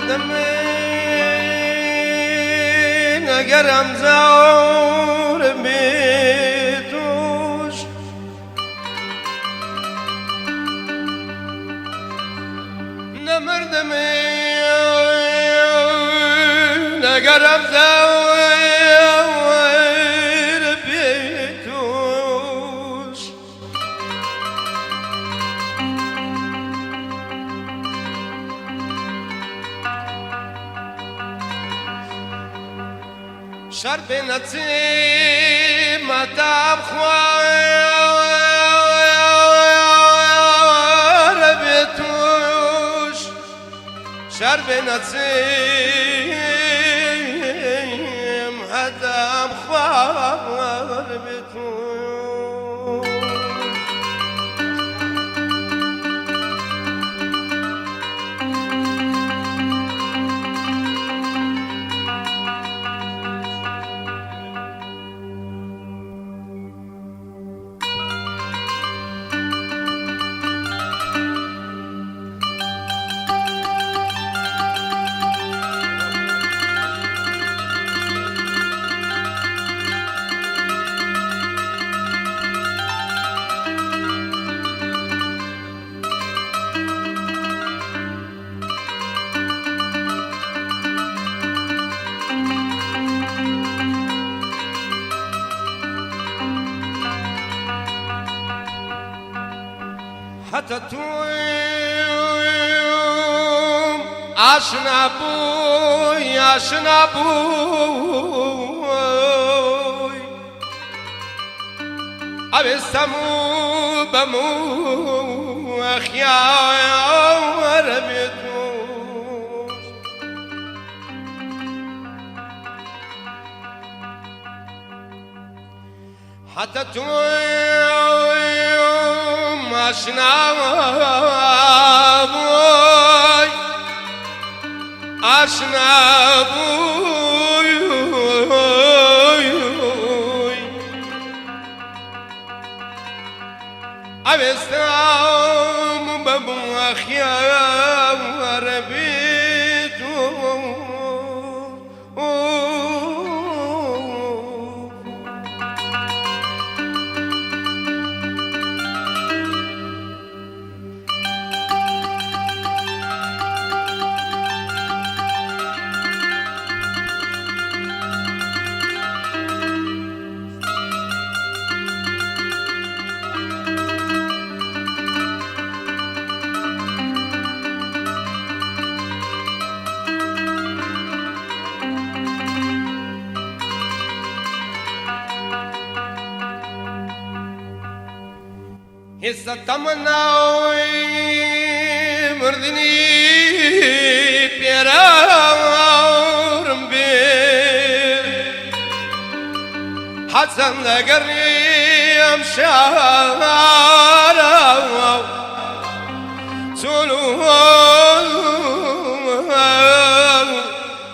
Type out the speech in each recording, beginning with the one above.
نمردمین اگرم زور بیتوش نمردمین اگرم زور بیتوش شرب نسیم تاب خوار بیتوش شرب نسیم تاب خوار بیتوش حتى توم عشنا بوي عشنا بوي أبي سمو بمو أخيار بيتوش حتى توم عشنا بوي عشنا بوي أبستم ببو أخيار بيتو هسه تمناوي مردني بيرام بير حسن لقرني امشارا سولو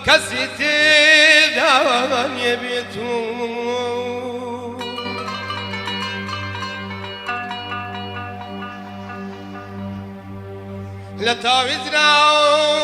كسيتي دان يبيتو لا تعذروني